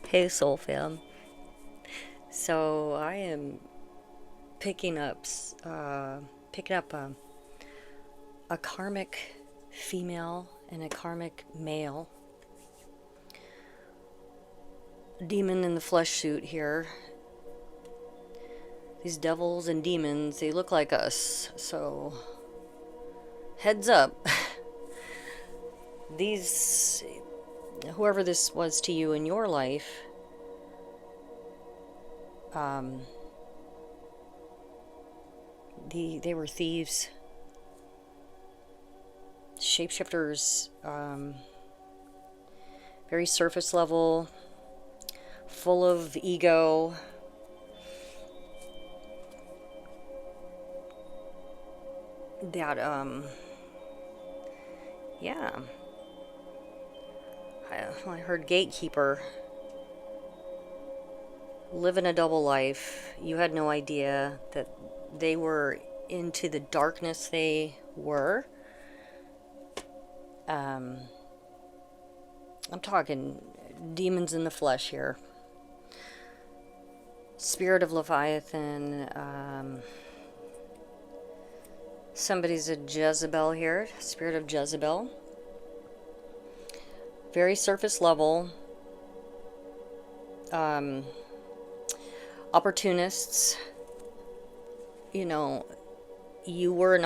Hey, Soul Fam. So I am picking up, picking up a karmic female and a karmic male demon in the flesh suit here. These devils and demons, they look like us. So heads up. These, whoever this was to you in your life, um, they were thieves, shapeshifters, very surface level, full of ego. That, yeah. I heard gatekeeper, living a double life. You had no idea that they were into the darkness they were. I'm talking demons in the flesh here. Spirit of Leviathan. Somebody's a Jezebel here. Spirit of Jezebel. Very surface level. Opportunists. You know, you were an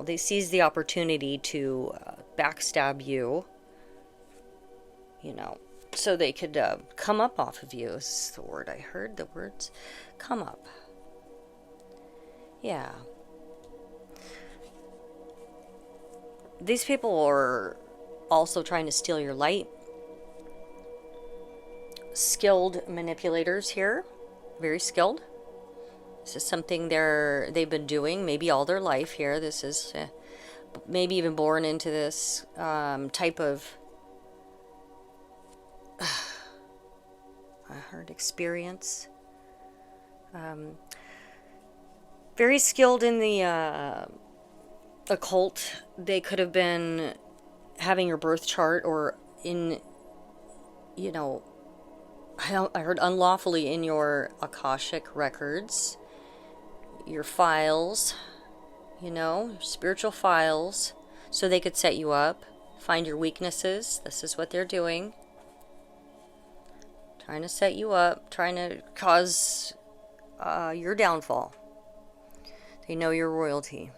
they seized the opportunity to backstab you. So they could come up off of you. Is the word I heard. The words come up. Yeah. These people are also trying to steal your light. Skilled manipulators here. Very skilled. This is something they've been doing maybe all their life here. This is maybe even born into this type of I heard experience. Very skilled in the occult. They could have been having your birth chart or in, I heard unlawfully in your Akashic records, your files, your spiritual files, so they could set you up, find your weaknesses. This is what they're doing. Trying to set you up, trying to cause your downfall. They know your royalty.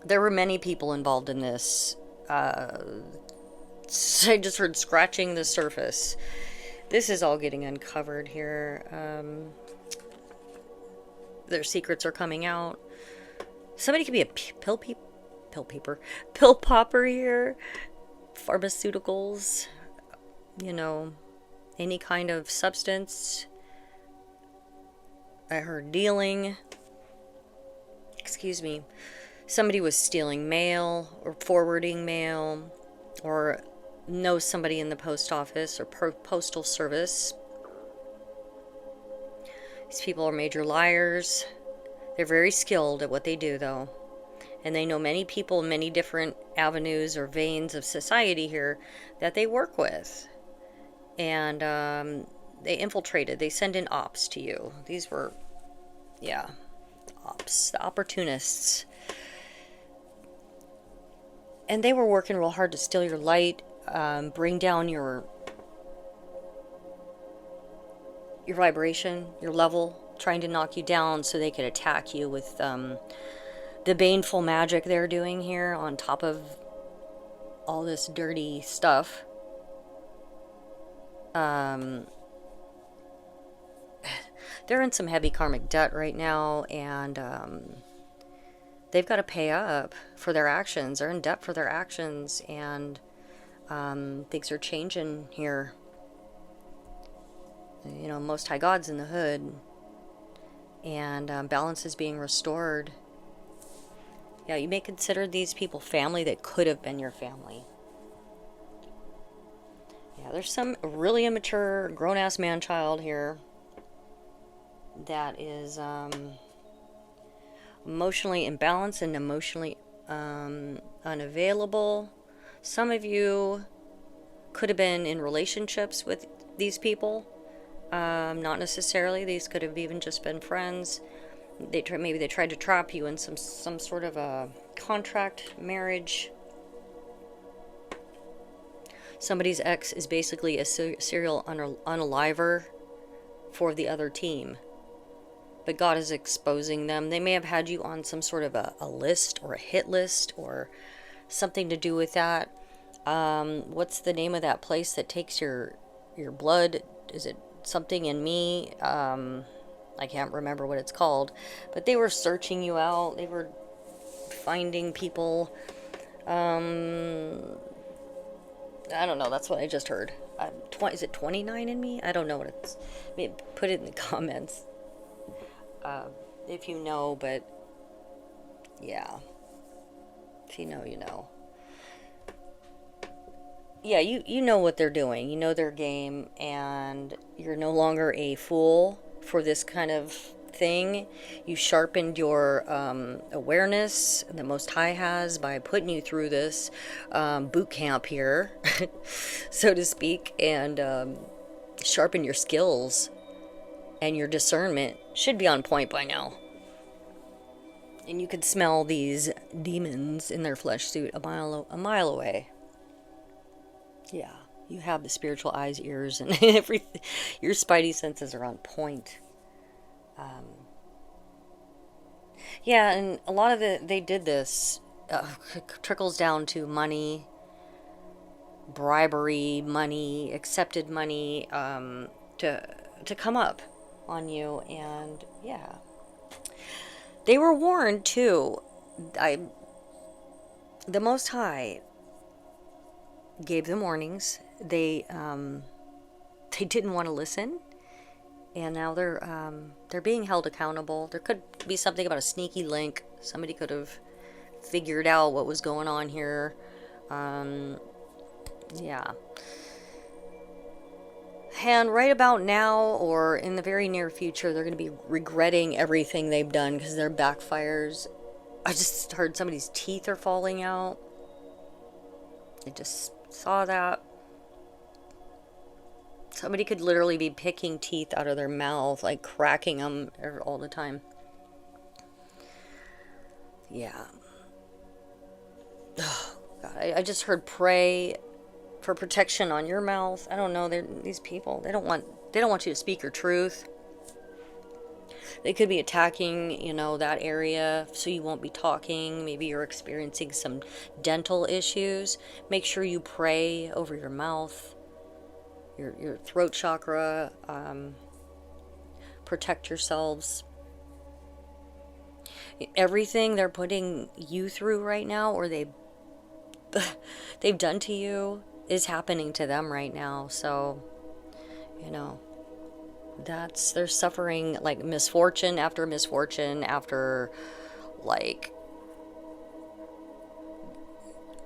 There were many people involved in this. I just heard scratching the surface. This is all getting uncovered here. Their secrets are coming out. Somebody could be a pill popper here. Pharmaceuticals, any kind of substance. I heard dealing. Excuse me. Somebody was stealing mail or forwarding mail or knows somebody in the post office or postal service. These people are major liars. They're very skilled at what they do, though. And they know many people in many different avenues or veins of society here that they work with. And they infiltrated. They send in ops to you. These were, ops. The opportunists. And they were working real hard to steal your light, bring down your vibration, your level, trying to knock you down so they could attack you with the baneful magic they're doing here on top of all this dirty stuff. They're in some heavy karmic debt right now, and they've got to pay up for their actions. They're in debt for their actions, and things are changing here. Most High God's in the hood, and balance is being restored. Yeah, you may consider these people family that could have been your family. Yeah, there's some really immature, grown-ass man-child here that is emotionally imbalanced and emotionally unavailable. Some of you could have been in relationships with these people. Not necessarily. These could have even just been friends. Maybe they tried to trap you in some sort of a contract marriage. Somebody's ex is basically a serial unaliver for the other team. But God is exposing them. They may have had you on some sort of a list or a hit list or something to do with that. What's the name of that place that takes your blood? Is it something in me? I can't remember what it's called. But they were searching you out. They were finding people. I don't know. That's what I just heard. Is it 29 in me? I don't know what it's. Maybe put it in the comments if you know. But yeah, if you know, you know. Yeah, you know what they're doing. You know their game, and you're no longer a fool for this kind of thing. You sharpened your awareness the Most High has by putting you through this boot camp here, so to speak, and sharpen your skills, and your discernment should be on point by now. And you could smell these demons in their flesh suit a mile away. Yeah, you have the spiritual eyes, ears, and everything. Your spidey senses are on point. Yeah, and a lot of they did this trickles down to money, bribery, money, accepted money, to come up on you, and yeah, they were warned too. The Most High gave them warnings. They didn't want to listen, and now they're being held accountable. There could be something about a sneaky link. Somebody could have figured out what was going on here. Yeah. And right about now, or in the very near future, they're going to be regretting everything they've done because their backfires. I just heard somebody's teeth are falling out. I just saw that. Somebody could literally be picking teeth out of their mouth, like cracking them all the time. Yeah. Oh, God, I just heard pray for protection on your mouth. I don't know. These people. They don't want you to speak your truth. They could be attacking, that area, so you won't be talking. Maybe you're experiencing some dental issues. Make sure you pray over your mouth, your throat chakra. Protect yourselves. Everything they're putting you through right now, or they've done to you, is happening to them right now. So, they're suffering like misfortune after misfortune after, like,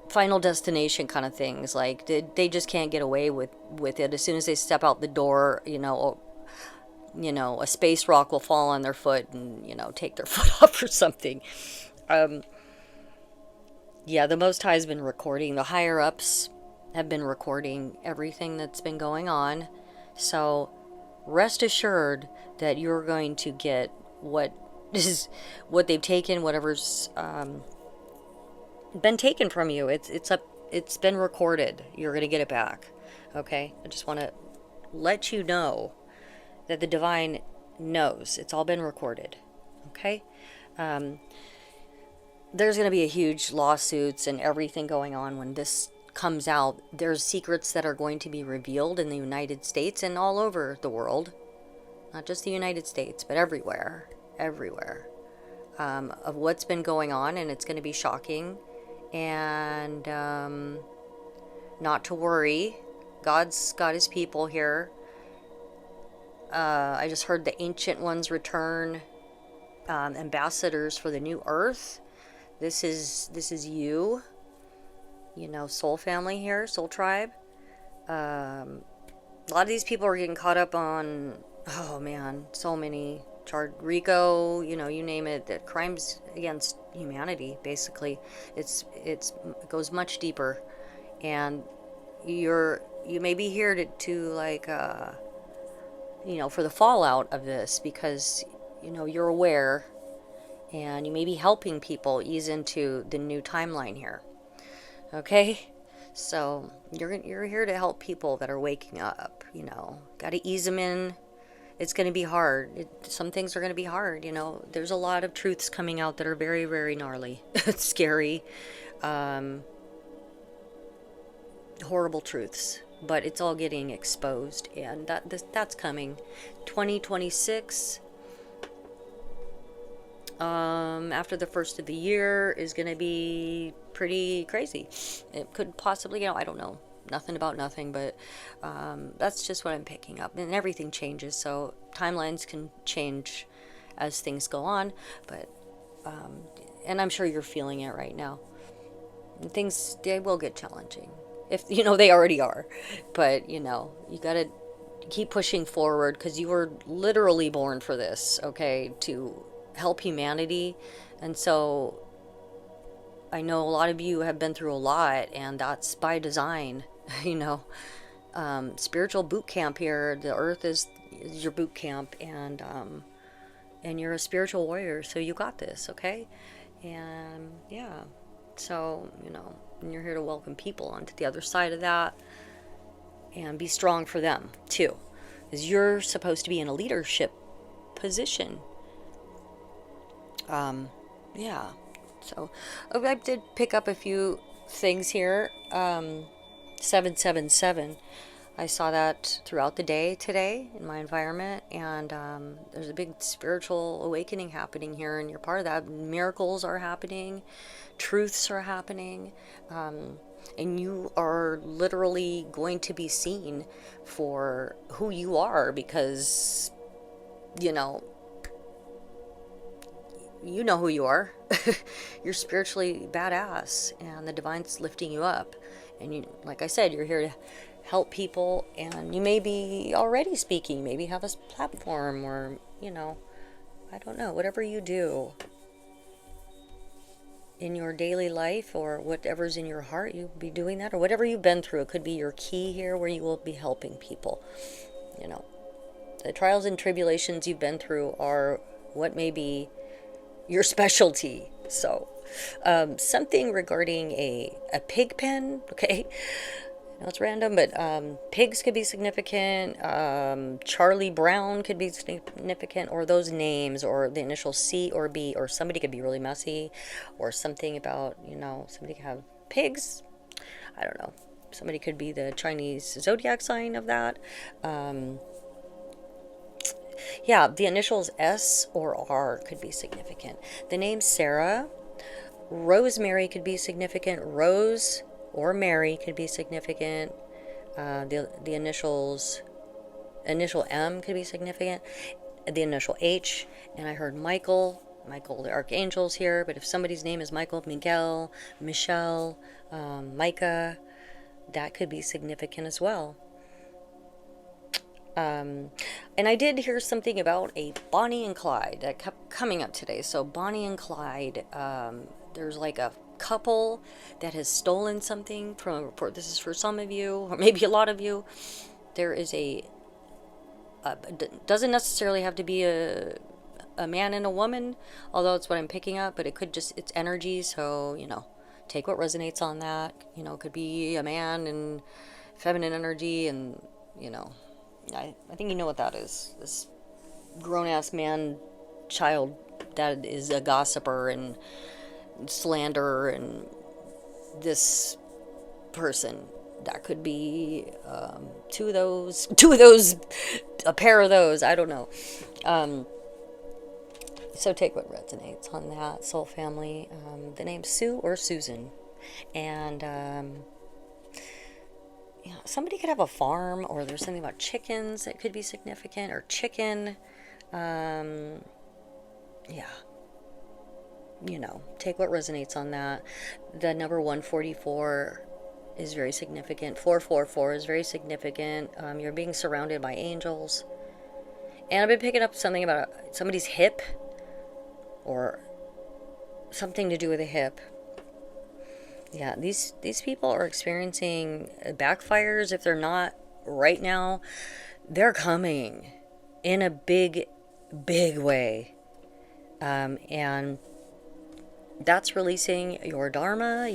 Final Destination kind of things. Like, they just can't get away with it. As soon as they step out the door, a space rock will fall on their foot and, take their foot off or something. Yeah, the Most High has been recording. The higher ups have been recording everything that's been going on. So rest assured that you're going to get what they've taken, whatever's been taken from you. It's been recorded. You're going to get it back. Okay? I just want to let you know that the divine knows. It's all been recorded. Okay? There's going to be a huge lawsuits and everything going on when this comes out. There's secrets that are going to be revealed in the United States and all over the world. Not just the United States, but everywhere. Of what's been going on, and it's going to be shocking. And not to worry. God's got his people here. I just heard the Ancient Ones return. Ambassadors for the new earth. This is you. Soul family here, soul tribe. A lot of these people are getting caught up on, oh man, so many RICO, you name it, that crimes against humanity. Basically, it goes much deeper, And you may be here to like, for the fallout of this, because, you're aware, and you may be helping people ease into the new timeline here. Okay? So you're here to help people that are waking up, got to ease them in. It's going to be hard. Some things are going to be hard, There's a lot of truths coming out that are very, very gnarly. It's scary. Horrible truths, but it's all getting exposed, and that's coming. 2026, after the first of the year, is going to be pretty crazy. It could possibly, I don't know, nothing about nothing, but that's just what I'm picking up. And everything changes, so timelines can change as things go on, but and I'm sure you're feeling it right now. Things, they will get challenging, if they already are, but you got to keep pushing forward, because you were literally born for this, okay, to help humanity. And so I know a lot of you have been through a lot, and that's by design. Spiritual boot camp here. The earth is your boot camp, and you're a spiritual warrior, so you got this, okay? And yeah, so and you're here to welcome people onto the other side of that, and be strong for them too, because you're supposed to be in a leadership position. Yeah, so I did pick up a few things here. 777, I saw that throughout the day today in my environment, and there's a big spiritual awakening happening here, and you're part of that. Miracles are happening, truths are happening, and you are literally going to be seen for who you are, because you know who you are. You're spiritually badass, and the divine's lifting you up. And you, like I said, you're here to help people, and you may be already speaking, maybe have a platform, or I don't know, whatever you do in your daily life, or whatever's in your heart, you'll be doing that, or whatever you've been through. It could be your key here, where you will be helping people. The trials and tribulations you've been through are what may be your specialty. So something regarding a pig pen, okay? I know it's random, but pigs could be significant. Charlie Brown could be significant, or those names, or the initial C or B, or somebody could be really messy, or something about, somebody could have pigs. I don't know. Somebody could be the Chinese zodiac sign of that. Yeah, the initials S or R could be significant. The name Sarah, Rosemary could be significant. Rose or Mary could be significant. The initial M could be significant. The initial H, and I heard Michael, the archangel's here. But if somebody's name is Michael, Miguel, Michelle, Micah, that could be significant as well. And I did hear something about a Bonnie and Clyde that kept coming up today. So Bonnie and Clyde, there's like a couple that has stolen something from, this is for some of you, or maybe a lot of you. There is doesn't necessarily have to be a man and a woman, although it's what I'm picking up, but it could just, it's energy. So, take what resonates on that. It could be a man and feminine energy, and, I think you know what that is. This grown-ass man child that is a gossiper and slanderer, and this person that could be two of those, a pair of those, I don't know. So take what resonates on that, soul family. The name's Sue or Susan, and somebody could have a farm, or there's something about chickens that could be significant, or chicken. Take what resonates on that. The number 144 is very significant. 444 is very significant. You're being surrounded by angels. And I've been picking up something about somebody's hip, or something to do with a hip. Yeah, these people are experiencing backfires. If they're not right now, they're coming in a big way. And that's releasing your dharma,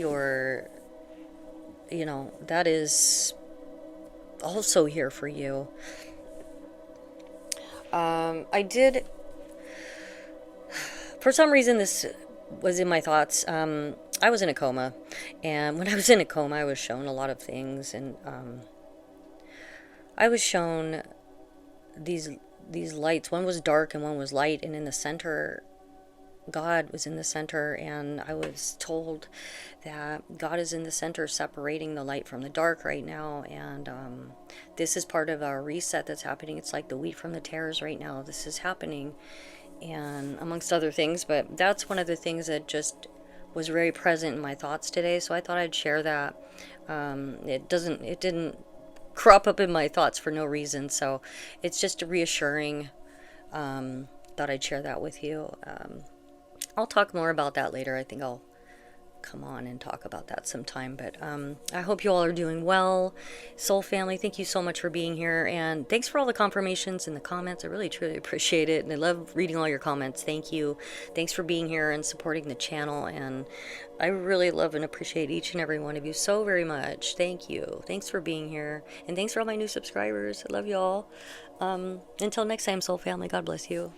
that is also here for you. I did, for some reason, this was in my thoughts. I was in a coma, and when I was in a coma, I was shown a lot of things, and I was shown these these lights. One was dark and one was light, and in the center, God was in the center, and I was told that God is in the center, separating the light from the dark right now. And this is part of our reset that's happening. It's like the wheat from the tares right now. This is happening, and amongst other things. But that's one of the things that just was very present in my thoughts today. So I thought I'd share that. It didn't crop up in my thoughts for no reason. So it's just reassuring. Thought I'd share that with you. I'll talk more about that later. I think I'll come on and talk about that sometime. But I hope you all are doing well. Soul family, thank you so much for being here. And thanks for all the confirmations and the comments. I really, truly appreciate it. And I love reading all your comments. Thank you. Thanks for being here and supporting the channel. And I really love and appreciate each and every one of you so very much. Thank you. Thanks for being here. And thanks for all my new subscribers. I love you all. Until next time, soul family, God bless you.